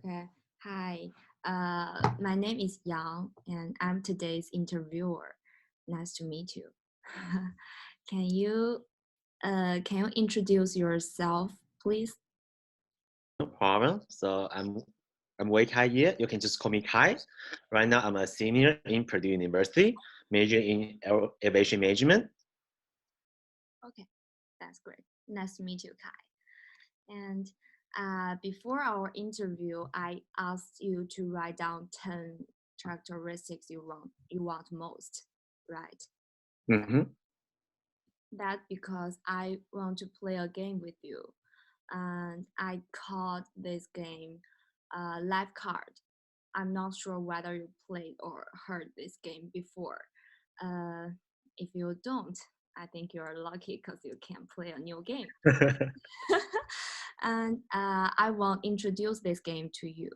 Okay. Hi. My name is Yang, and I'm today's interviewer. Nice to meet you. Can you can you introduce yourself, please? No problem. So I'm Wei Kai Ye. You can just call me Kai. Right now I'm a senior in Purdue University, major in aviation management. Okay, that's great. Nice to meet you, Kai. And before our interview, I asked you to write down 10 characteristics you want most, right? Mm-hmm. That because I want to play a game with you, and I called this game Life Card. I'm not sure whether you played or heard this game before. Uh, if you don't, I think you're lucky because you can play a new game. And I will introduce this game to you.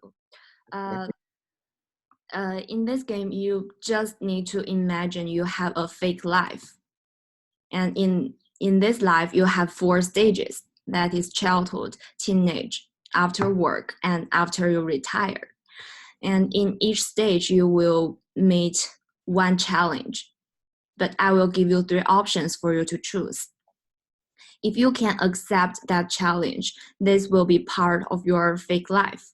Uh, in this game, you just need to imagine you have a fake life, and in this life, you have 4 stages. That is childhood, teenage, after work, and after you retire. And in each stage, you will meet one challenge. But I will give you 3 options for you to choose. If you can accept that challenge, this will be part of your fake life.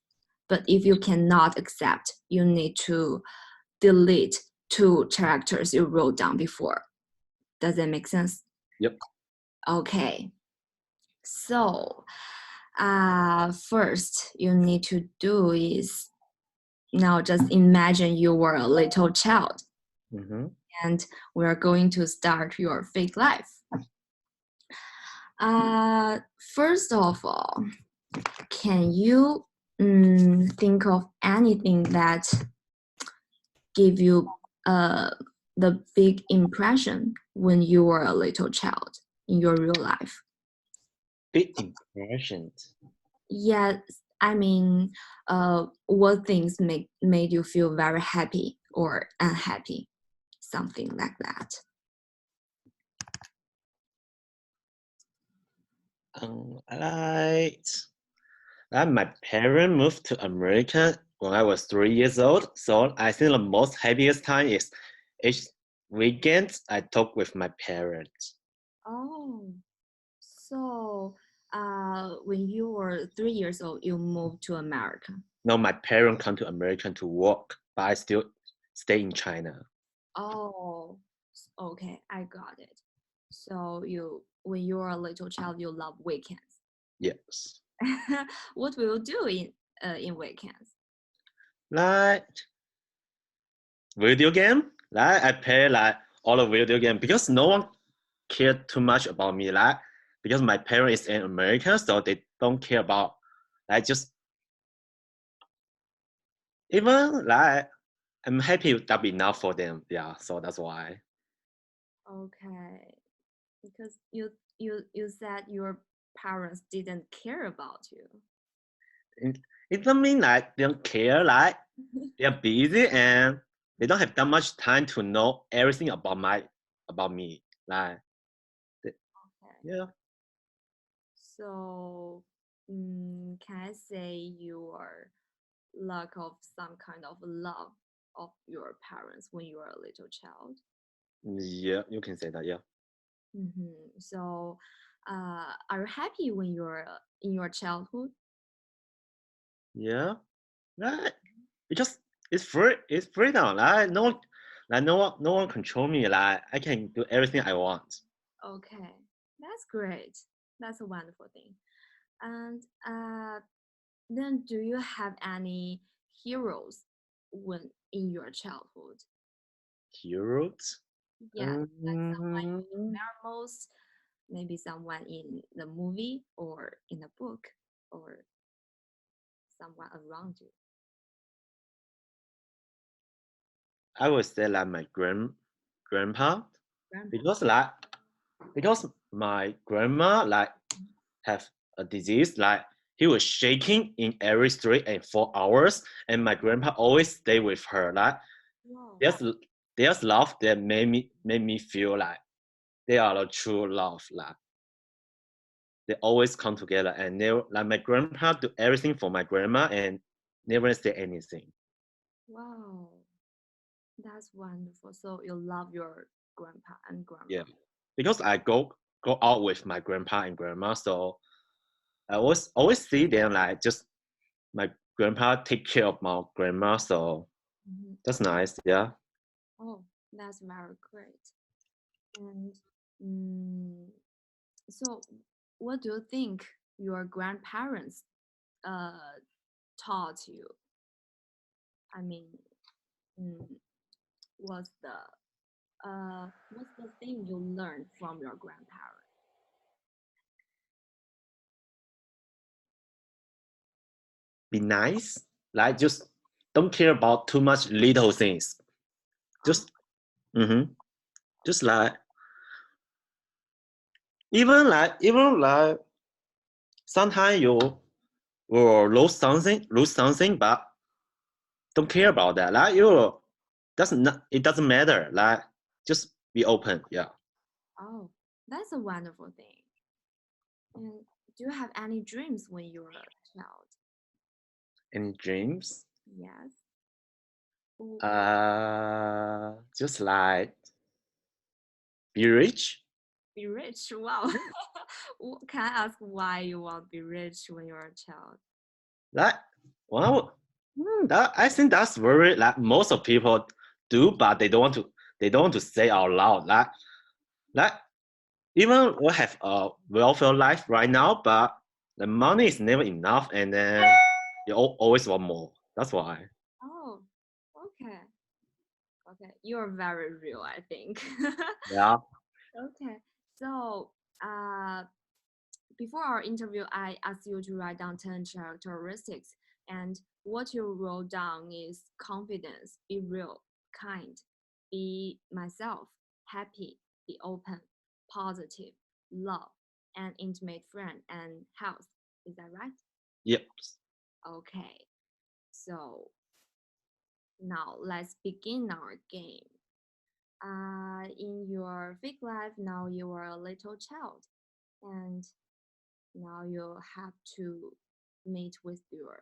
But if you cannot accept, you need to delete 2 characters you wrote down before. Does that make sense? Yep. Okay. So, first you need to do is now just imagine you were a little child, Mm-hmm. and we're going to start your fake life. First of all, can you think of anything that give you the big impression when you were a little child in your real life? Big impressions. Yes, I mean, what things made you feel very happy or unhappy, something like that. I like my parents moved to America when I was 3 years old. So I think the most happiest time is each weekend I talk with my parents. Oh, so when you were 3 years old, you moved to America. Now my parents come to America to work, but I still stay in China. Oh, okay, I got it. So when you were a little child, you love weekends. Yes. What will you do in weekends? Like video game, like I play like all the video game because no one care too much about me. Like because my parents is in America, so they don't care about like just even like I'm happy that be enough for them. Yeah, so that's why. Okay, because you said your parents didn't care about you. It doesn't mean like they don't care. Like they're busy and they don't have that much time to know everything about me. Like Okay. yeah, So, can I say your lack of some kind of love of your parents when you were a little child? yeah, you can say that. Yeah, So, are you happy when you're in your childhood? yeah. Right. Because it's free. It's freedom. Like no one control me. Like I can do everything I want. Okay, that's great. That's a wonderful thing. And then, do you have any heroes when in your childhood? Heroes. Yes, like someone you Um, admire most, maybe someone in the movie or in a book or someone around you. I would say like my grandpa Grandpa. because like because my grandma like have a disease like he was shaking in every 3 and 4 hours and my grandpa always stay with her like Wow. there's there's love that made me feel like they are the true love like they always come together and they like my grandpa do everything for my grandma and never say anything. Wow, that's wonderful. So you love your grandpa and grandma. Yeah, because I go out with my grandpa and grandma, so I always see them like just my grandpa take care of my grandma, so Mhm. that's nice. Yeah. Oh, that's very great. And mm, so, what do you think your grandparents uh, taught you? I mean, mm, what's the thing you learned from your grandparents? Be nice, like just don't care about too much little things. Oh, Just mm-hmm, just like even like sometimes you will lose something, but don't care about that. Like you doesn't it doesn't matter. Like just be open. Yeah. oh, that's a wonderful thing. And do you have any dreams when you were a child? Any dreams? Yes. W- Just like be rich. Be rich. Wow. Can I ask why you want to be rich when you're a child? Like well, that I think that's very like most of people do, but they don't want to say out loud. Like even we have a welfare life right now, but the money is never enough, and then you always want more. That's why. Oh, okay. Okay. You're very real, I think. Yeah. Okay. So, uh, before our interview, I asked you to write down 10 characteristics, and what you wrote down is confidence, be real, kind, be myself, happy, be open, positive, love, and intimate friend, and health. Is that right? Yep. Okay. So now let's begin our game. In your fake life, now you are a little child, and now you have to meet with your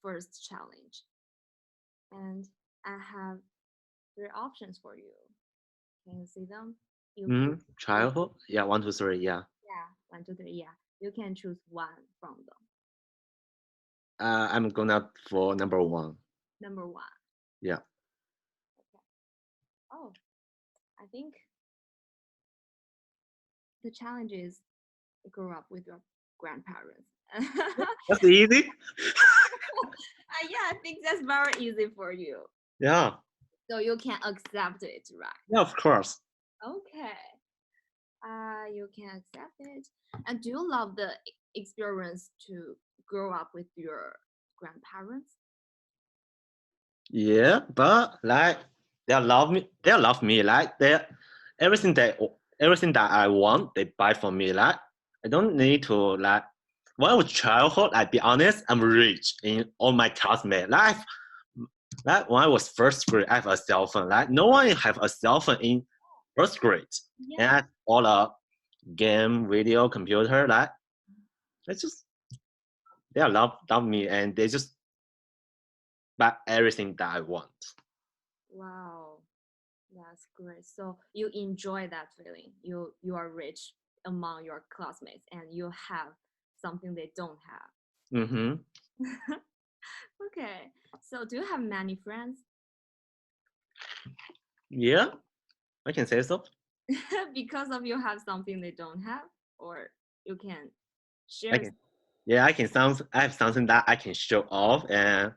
first challenge. And I have three options for you. Can you see them? You can choose, Childhood. Yeah. One, two, three. Yeah. yeah, one, two, three, yeah. You can choose one from them. I'm gonna for number one. Number one. Yeah. Okay. Oh, I think the challenge is grow up with your grandparents. That's easy. Yeah, I think that's very easy for you. Yeah. So you can accept it, right? Yeah. Of course. Okay. You can accept it. And do you love the experience to grow up with your grandparents? Yeah, but like they love me. They love me. Like they everything that everything that I want, they buy for me. Like I don't need to like. When I was childhood, I be honest, I'm rich in all my classmates. Like when I was first grade, I have a cell phone. Like no one have a cell phone in first grade, and I Yeah. have all a game, video, computer. Like it's just they love me, and they just buy everything that I want. Wow, that's great. So you enjoy that feeling. You are rich among your classmates and you have something they don't Mm-hmm. have. Okay. So do you have many friends? Yeah, I can say so. Because of you have something they don't have, or you can I share. can. Yeah, I can sound. I have something that I can show off, and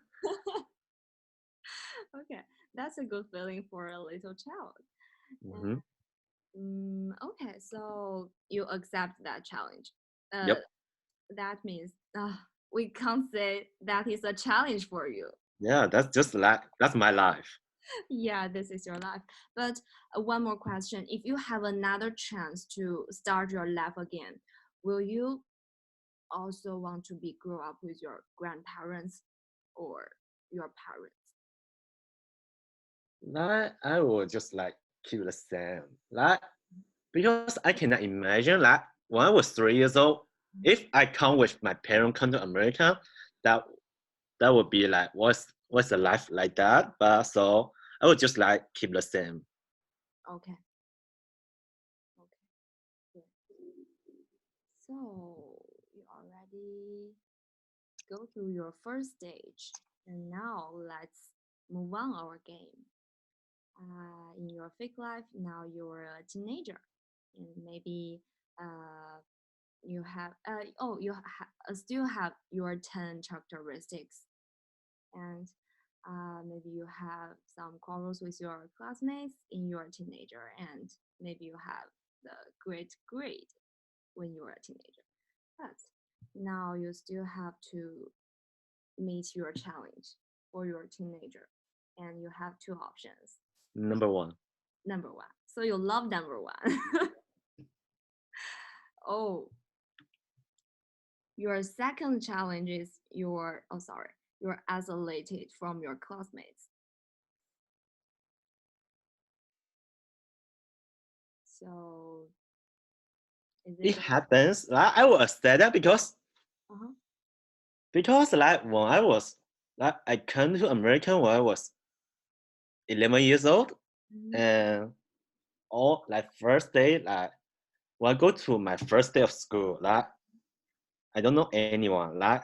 Okay, that's a good feeling for a little child. mhm, Okay, so you accept that challenge. Uh, yep, that means we can't say that is a challenge for you. yeah. That's just like that's my life. Yeah, this is your life. But one more question: if you have another chance to start your life again, will you also want to be grow up with your grandparents or your parents? Like I will just like keep the same. Like because I cannot imagine like when I was 3 years old, if I come with my parents come to America, that that would be like what's the life like that? But so I would just like keep the same. Okay. Okay. Good. So you already go through your first stage, and now let's move on our game. In your fake life, now you're a teenager, and maybe you have still have your 10 characteristics, and maybe you have some quarrels with your classmates in your teenager, and maybe you have the great grade when you were a teenager. But now you still have to meet your challenge for your teenager, and you have two options. Number one. Number one. So you love number one. Oh, your second challenge is you're isolated from your classmates. So is It it happens. Like, I will accept that uh-huh. because like when I was like I came to America when I was 11 years old, Mhm. and all like first day like when I go to my first day of school, like I don't know anyone, like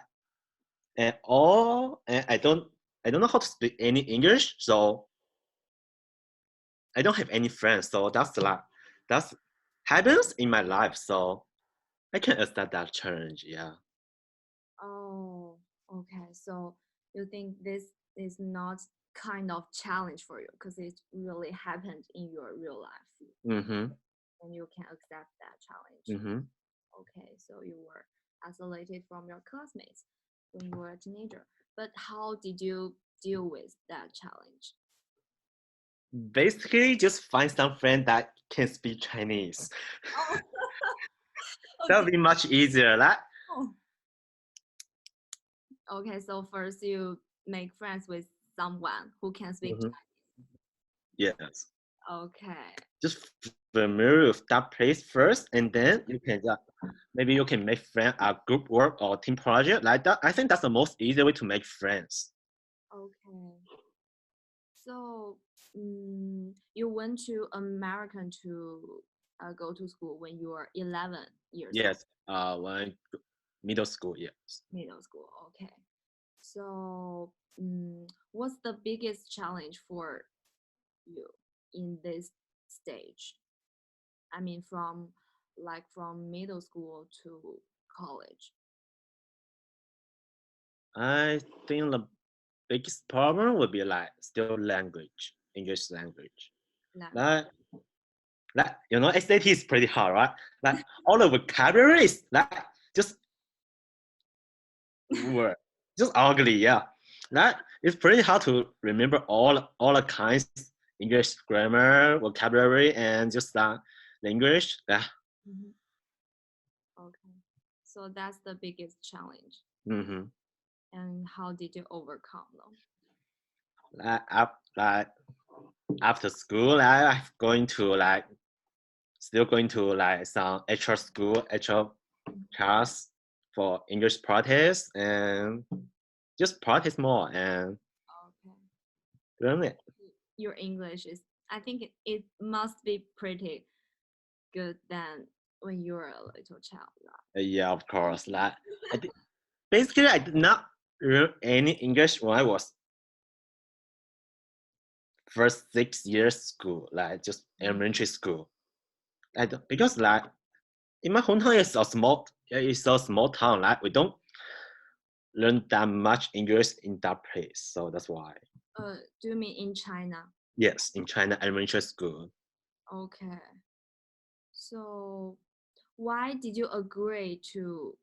and I don't know how to speak any English, so I don't have any friends. So that's happens in my life. So I can accept that challenge. Yeah. Oh, okay. So you think this is not kind of challenge for you because it really happened in your real life Mm-hmm. and you can accept that challenge. Mm-hmm. Okay, so you were isolated from your classmates when you were a teenager. But how did you deal with that challenge? Basically, just find some friend that can speak Chinese. Oh, That would be much easier. Like, oh. Okay, so first you make friends with someone who can speak mhm, yes, Okay. just familiar with that place first, and then you can maybe you can make friend a group work or team project like that. I think that's the most easy way to make friends. Okay. So you went to American to go to school when you were 11 years old, Yes, when middle school, yes. middle school. Okay. So what's the biggest challenge for you in this stage? I mean, from middle school to college. I think the biggest problem would be like still language, English language. Language. Like, SAT is pretty hard, right? Like all the vocabulary is like just word, just ugly, yeah. Like it's pretty hard to remember all the kinds English grammar, vocabulary, and just language. Yeah. Mhm. Okay. So that's the biggest challenge. Mm-hmm. And how did you overcome them? Like after school, I'm going to like still going to like some extra school, extra class for English practice and just practice more and Okay. learn it. Your English is, I think it must be pretty good than when you were a little child. Yeah, of course. Like basically, I did not learn any English when I was first 6 years school, like just elementary school. Because like in my hometown, it's a small town. Like we don't learn that much English in that place, so that's why. Do you mean in China? Yes, in China elementary school. Okay. So why did you agree to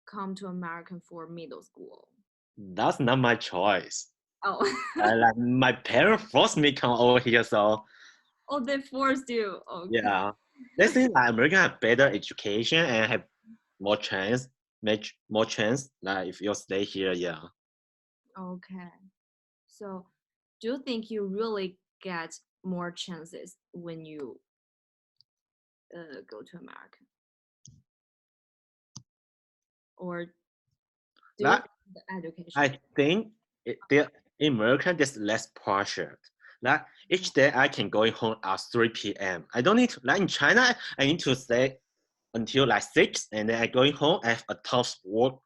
come to American for middle school? That's not my choice. Oh, Like my parents forced me to come over here, so oh, they forced you. Okay. yeah. They think like American have better education and have more chance, make more chance. Like if you stay here, yeah. Okay. So do you think you really get more chances when you go to America? Or do you Like think the education? I think In America, there's less pressure. Like each day, I can go home at 3 p.m. I don't need to, like in China, I need to stay until like 6, and then I going home. I have a tough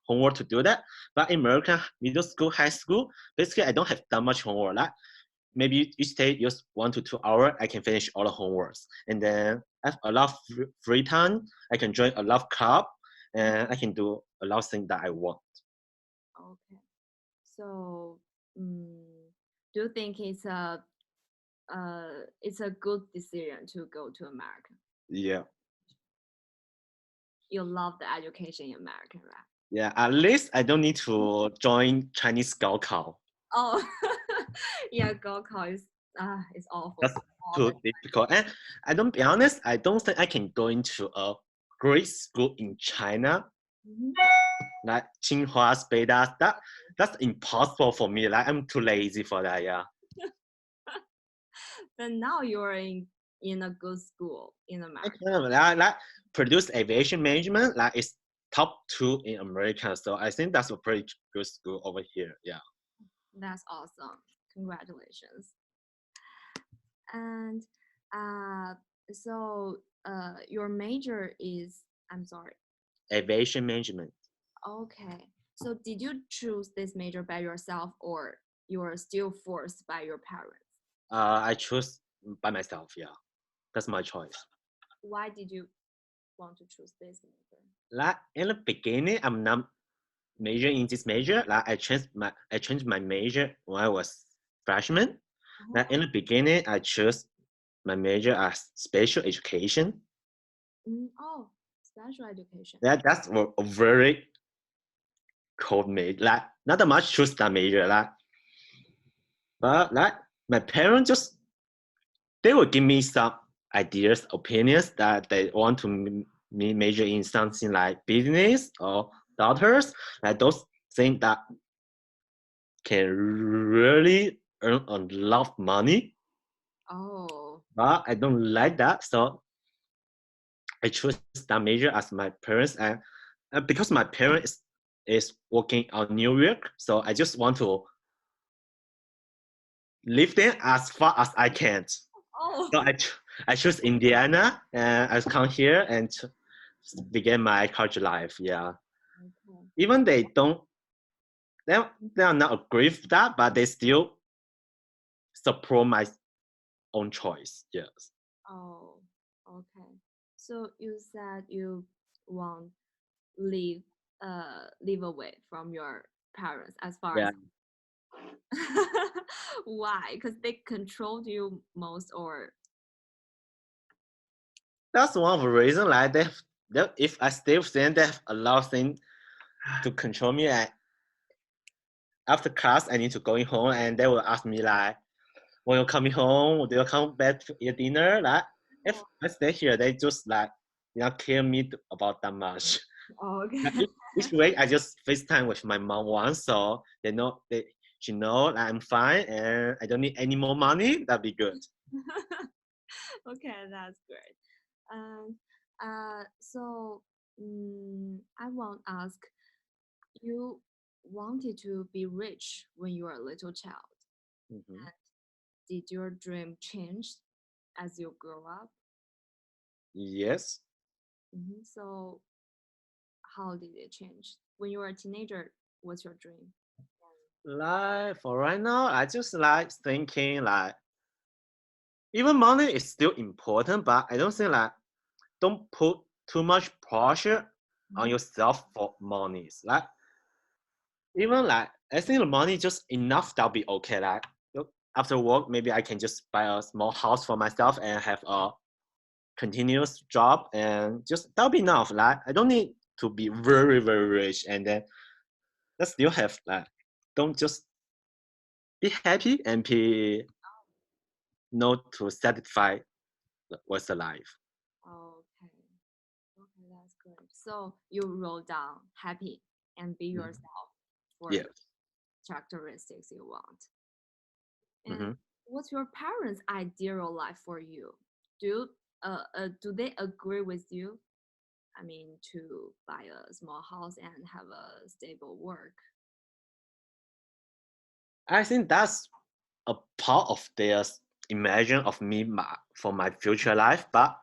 homework to do that. But in America, middle school, high school, basically I don't have that much homework. Like maybe each day just 1 to 2 hours, I can finish all the homeworks, and then I have a lot of free time. I can join a lot of club, and I can do a lot of things that I want. Okay. So, mm, do you think it's a good decision to go to America? Yeah. You love the education in America, right? Yeah, at least I don't need to join Chinese Scout Call. Oh, yeah, Gokul is awful. That's too difficult. And I don't be honest, I don't think I can go into a great school in China, Mhm. like Tsinghua, Speida. That's impossible for me. Like I'm too lazy for that. Yeah. But now you're in a good school in I America. kind of like produce aviation management. Like it's top 2 in America. So I think that's a pretty good school over here. Yeah. That's awesome. Congratulations. And uh, so your major is, I'm sorry. Aviation management. Okay. So did you choose this major by yourself or you were still forced by your parents? I choose by myself. Yeah. That's my choice. Why did you want to choose this major? Like in the beginning, I'm not major in this major. Like I changed my major when I was freshman. Uh-huh. Like in the beginning, I chose my major as special education. Oh, special education. That's a very cold major. Like not that much choose that major. Like but like my parents just they will give me some ideas, opinions that they want to me major in something like business or doctors. Like those things that can really earn a lot of money, Oh, but I don't like that. So I chose that major as my parents, and because my parents is working on New York, so I just want to live there as far as I can. oh. So I choose Indiana, and I come here and begin my college life. Yeah, Okay. even they they are not agree with that, but they still support my own choice. Yes. Oh, okay. So you said you want live live away from your parents as far Yeah. as why? Because they controlled you most or That's one of the reasons. Like if I stay with them, they have a lot of things to control me. And after class, I need to going home, and they will ask me like, "When you coming home, do you come back to eat dinner?" Like if oh, I stay here, they just like not care me about that much. oh, okay. Like, each week, I just FaceTime with my mom once, so she know that I'm fine and I don't need any more money. That'd be good. Okay, that's great. And so I want to ask, you wanted to be rich when you were a little child. Mhm. Did your dream change as you grow up? Yes. So how did it change? When you were a teenager, what's your dream? Like for right now, I just like thinking like even money is still important, but I don't think like don't put too much pressure on Mhm. yourself for money. Like even like I think the money just enough that'll be okay. Like look, after work, maybe I can just buy a small house for myself and have a continuous job and just that'll be enough. Like I don't need to be very, very rich and then let's still have like don't just be happy and be not to satisfy what's the life. Okay. Okay, that's good. So you wrote down happy and be Mhm. yourself for the Yes. characteristics you want. And Mm-hmm. what's your parents' ideal life for you? Do they agree with you? I mean, to buy a small house and have a stable work. I think that's a part of their imagine of me for my future life. But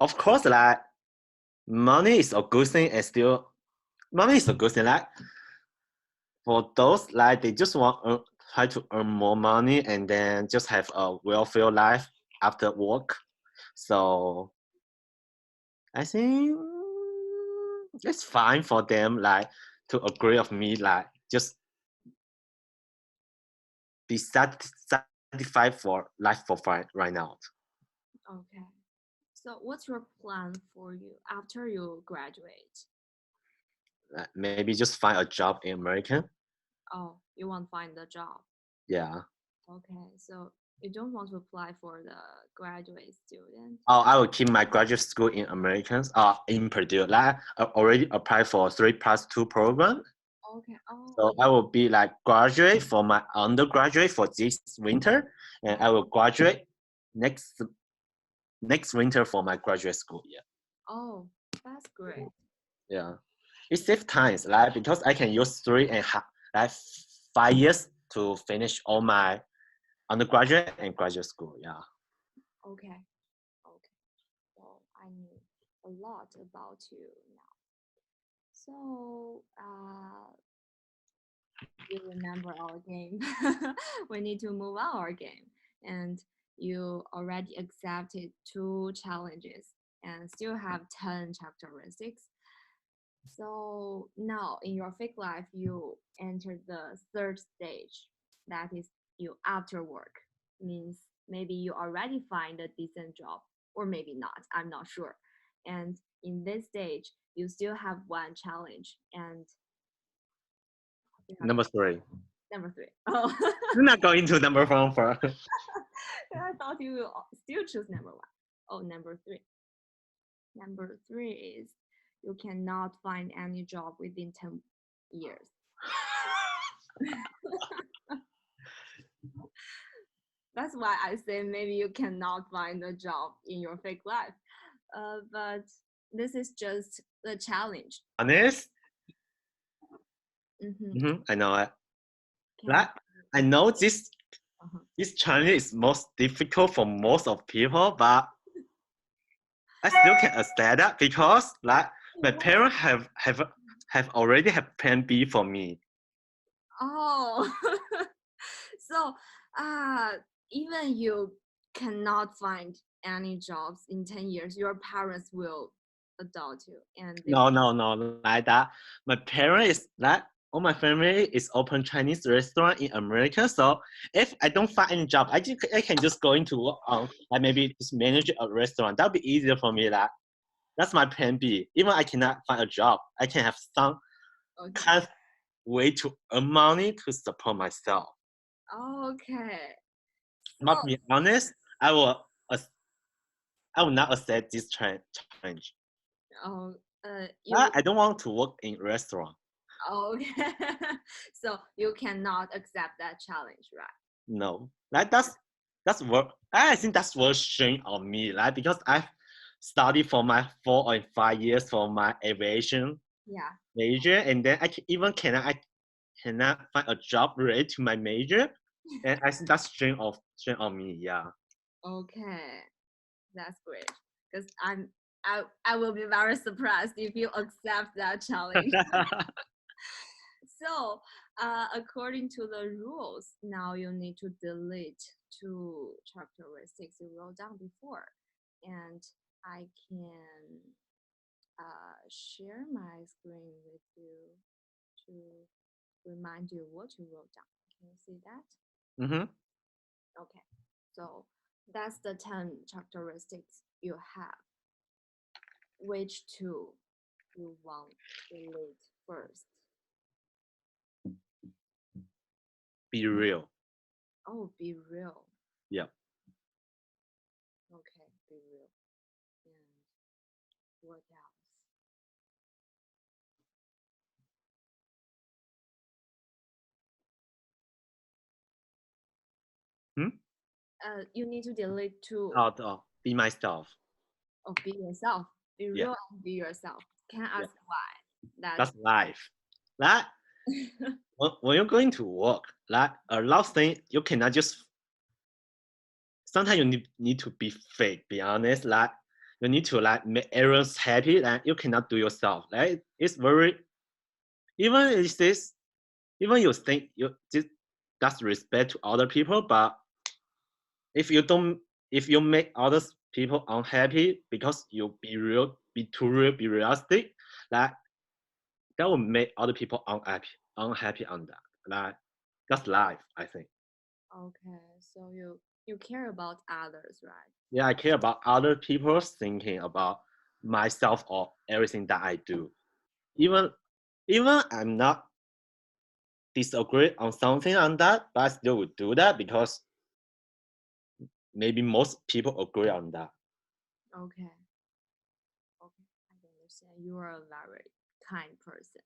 of course, like money is a good thing, and still money is a good thing. Like for those like they just want try to earn more money and then just have a welfare life after work. So I think it's fine for them like to agree of me like just be satisfied for life for fine right now. Okay. So what's your plan for you after you graduate? Like, maybe just find a job in America. Oh, you want to find a job. Yeah. Okay. So you don't want to apply for the graduate student. Oh, I will keep my graduate school in Americans in Purdue. Like I already applied for 3+2 program. Okay. Oh, So I will be like graduate for my undergraduate for this winter, and I will graduate next next winter for my graduate school. Yeah. oh, that's great. Yeah. It saves times, like because I can use 3.5 like 5 years to finish all my undergraduate and graduate school. Yeah. Okay. Okay. So I knew a lot about you now. So you remember our game. We need to move on our game. And you already accepted 2 challenges and still have 10 characteristics. So now in your fake life, you enter the third stage. That is you after work. Means maybe you already find a decent job or maybe not. I'm not sure. And in this stage, you still have 1 challenge and Number 3. number 3. Oh, We're not going to number 4 for. I thought you will still choose number 1. Oh, number 3. Number 3 is you cannot find any job within 10 years. That's why I say maybe you cannot find a job in your fake life. But this is just the challenge. Honest, I know it. Like I know this challenge is most difficult for most of people, but I still can accept that because like my parents have already have plan B for me. Oh, so even you cannot find any jobs in 10 years, your parents will adopt you and they No, like that. My parents is like all my family is open Chinese restaurant in America. So if I don't find any job, I can just go into work on like maybe just manage a restaurant. That'll be easier for me. Like that's my plan B. Even I cannot find a job, I can have some kind of way to earn money to support myself. Okay. But to be honest, I will not accept this challenge. Oh, I don't want to work in restaurant. okay. So you cannot accept that challenge, right? No, like that's work. I think that's worth shame on me, like because I've studied for my 4 or 5 years for my aviation Yeah. major, and then I cannot find a job related to my major, and I think that's shame on me. Yeah. Okay. That's great. Because I will be very surprised if you accept that challenge. So, according to the rules, now you need to delete 2 characteristics you wrote down before. And I can share my screen with you to remind you what you wrote down. Can you see that? Mm-hmm. Okay. So that's the 10 characteristics you have. Which 2 you want to delete first? Be real. Oh, be real. Yeah. Okay, be real. And what else? Hmm? You need to delete 2. Be myself. Oh, be yourself. Be Yeah. real and be yourself. Can I Yeah. ask why? That's life. That when you're going to work, like a lot of things you cannot just. Sometimes you need to be fake. Be honest, like you need to like make everyone happy, and you cannot do yourself. Like it's very even if this even you think you just that's respect to other people, but if you don't if you make other people unhappy because you be real, be too real, be realistic, like that will make other people unhappy on that. Like that's life, I think. Okay, so you care about others, right? Yeah, I care about other people's thinking about myself or everything that I do. Even even I'm not disagree on something on that, but I still would do that because maybe most people agree on that. Okay, okay, I understand. You are a very kind person,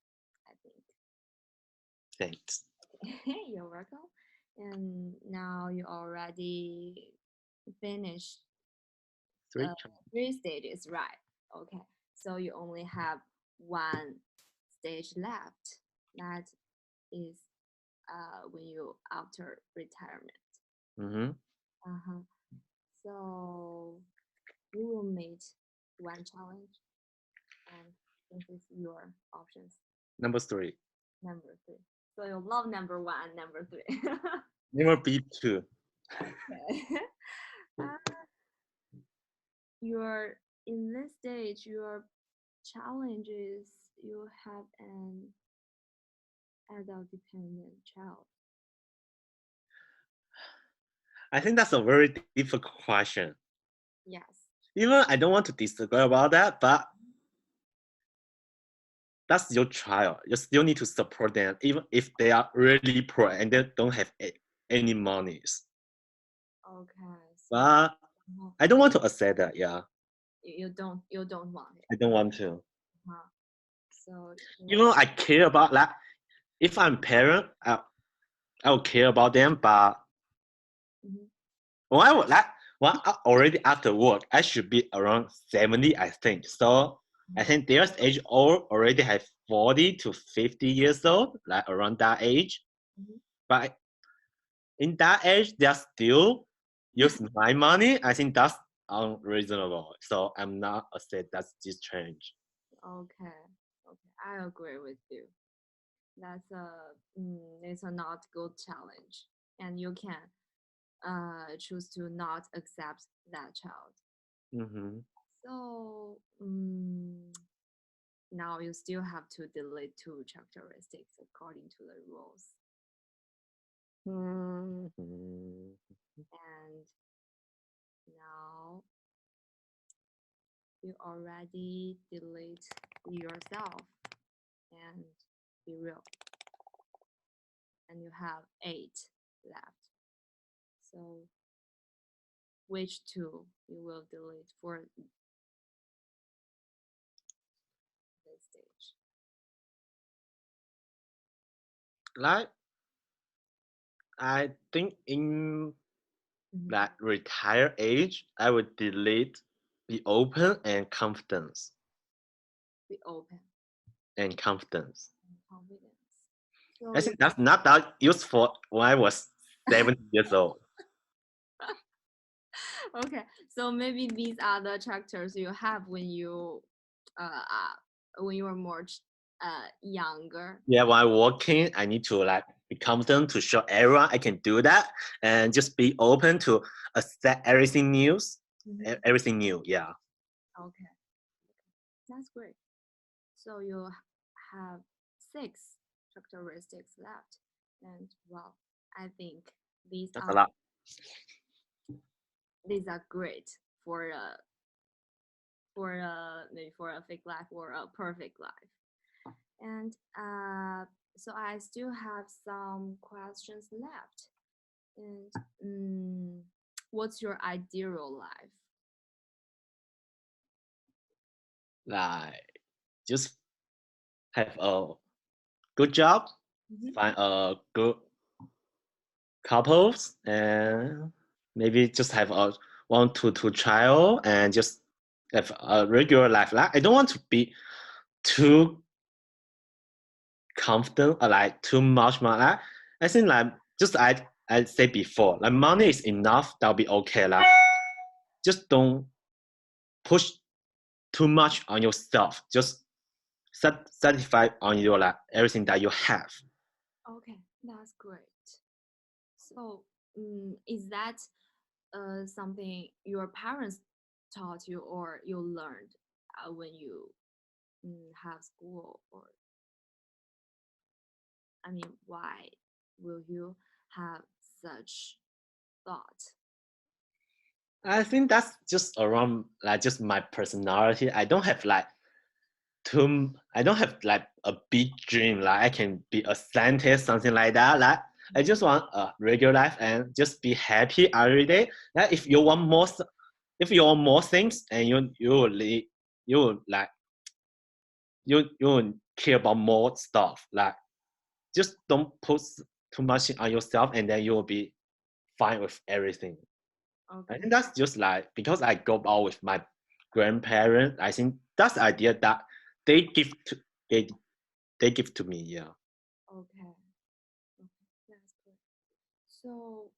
I think. Thanks. You're welcome. And now you already finished Three. uh, 3 stages, right? Okay, so you only have one stage left. That is when you after retirement. Mm-hmm. Uh-huh. So you will meet one challenge, and this is your options. Number three. Number three. So you love number one and number three. Never be two. Okay. uh, your in this stage, your challenge is you have an adult dependent child. I think that's a very difficult question. Yes. Even I don't want to disagree about that, but that's your child. You still need to support them, even if they are really poor and they don't have any monies. Okay. So But uh, I don't want to accept that. Yeah, you don't want it. I don't want to. Uh-huh. So You know, I care about that. If I'm parent, I will care about them. But mhm. when I would like, when already after work, I should be around 70, I think. So I think their age all already have 40 to 50 years old, like around that age. Mhm. But in that age, they're still use my money. I think that's unreasonable. So I'm not accept that's this change. Okay. Okay. I agree with you. That's a it's a not good challenge, and you can choose to not accept that child. Mm-hmm. So now you still have to delete two characteristics according to the rules, Mm-hmm. and now you already delete yourself and be real, and you have 8 left. So which two you will delete for this stage? Like I think in Mhm. like retire age, I would delete be open and confidence Be open and confidence. and confidence. So I you think that's not that useful when I was 70 years old. okay. So maybe these are the characters you have when you were more younger. Yeah, when I'm working, I need to like be confident to show everyone I can do that and just be open to accept everything new. Mhm. Everything new, yeah. Okay, that's great. So you have 6 characteristics left, and well, I think these That's a are lot. these are great for maybe for a fake life or a perfect life. And so I still have some questions left. And what's your ideal life? Like just have a good job, Mhm. find a good couples, and maybe just have a 1 to 2 child and just have a regular life. Like I don't want to be too confident or like too much money. Like, I think like just I said before, like money is enough, that'll be okay. Like just don't push too much on yourself. Just satisfy on your like everything that you have. Okay, that's great. So, is that something your parents taught you or you learned when you have school? Or, I mean, why will you have such thought? I think that's just around like just my personality. I don't have like a big dream. Like I can be a scientist, something like that. Like I just want a regular life and just be happy every day. Like if you want more things and you will like you will care about more stuff. Like just don't put too much on yourself and then you will be fine with everything. I Okay. think that's just like because I grew up with my grandparents. I think that's the idea that they give to they they give to me. Yeah. Okay. Okay. That's good. So,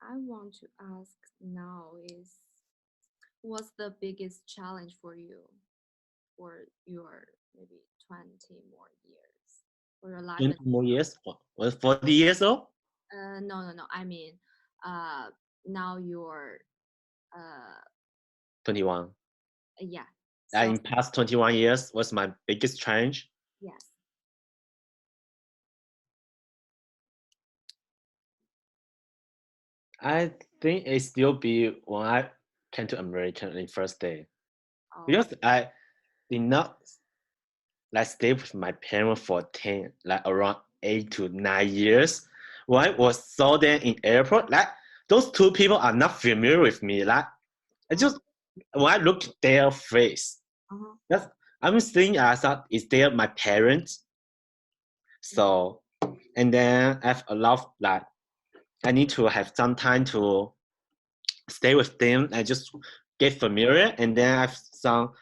I want to ask now is what's the biggest challenge for you for your maybe 20 more years for your life? 20 more years. What 40 years old? No. I mean, uh, now you're, uh, 21. yeah. So In past 21 years was my biggest challenge. yes. I think it still be when I came to America in first day Oh. because I did not like stay with my parents for 10 like around 8 to 9 years. When I was saw them in airport, like those two people are not familiar with me. Like I Uh, just when I look at their face, uh-huh. that's I'm thinking I thought is they my parents? So and then I have a lot of, like I need to have some time to stay with them and just get familiar and then I have some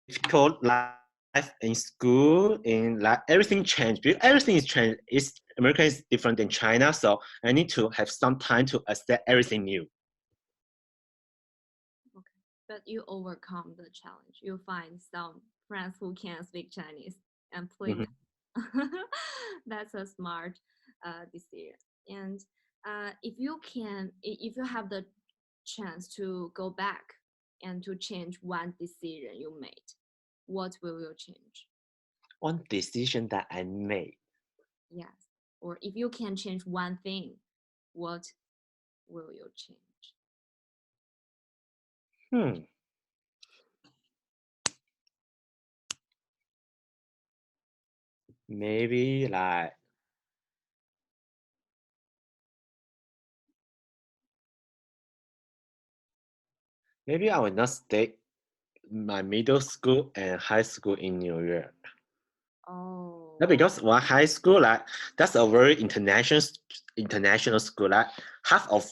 difficult life in school in like everything changed because everything is changed. It's America is different than China, so I need to have some time to accept everything new. Okay. But you overcome the challenge. You find some friends who can speak Chinese and play Mhm. them. That's a smart decision. And if you have the chance to go back and to change one decision you made, what will you change? One decision that I made. Yes. Or if you can change one thing, what will you change? Hmm. Maybe like maybe I will not stay my middle school and high school in New York. Oh, Yeah, because one high school like that's a very international school. Like half of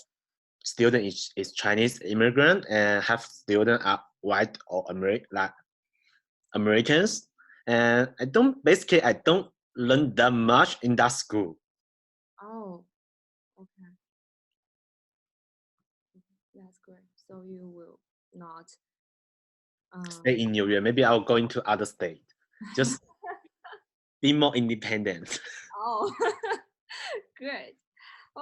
student is Chinese immigrant and half student are white or Americans. And I don't learn that much in that school. oh, okay. That's great. So you will not. Um, Stay in New York. Maybe I'll go into other state. Just be more independent. oh, good.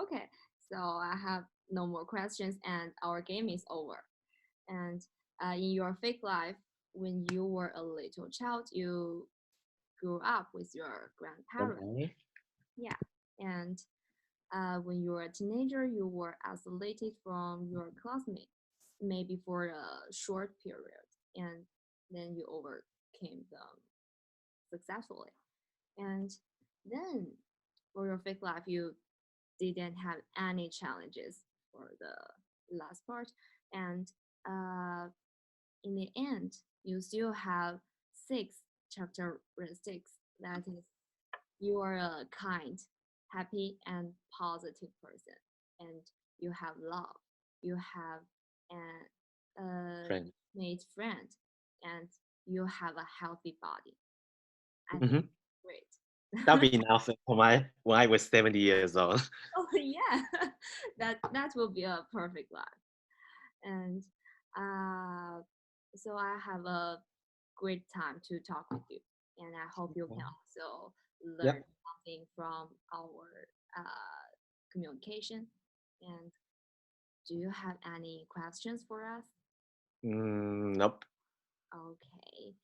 Okay. So I have no more questions, and our game is over. And in your fake life, when you were a little child, you grew up with your grandparents. Okay. Yeah. And when you were a teenager, you were isolated from your classmates, maybe for a short period, and then you overcame them successfully. And then for your fake life, you didn't have any challenges for the last part. And uh, in the end, you still have six characteristics. That is, you are a kind, happy, and positive person, and you have love. You have an Friend. made friend, and you have a healthy body. I think Hmm. great. That'll be enough for my when I was 70 years old. Oh yeah, that will be a perfect life. And uh, so I have a great time to talk with you, and I hope you can also learn Yep. something from our communication. And do you have any questions for us? Nope. Okay.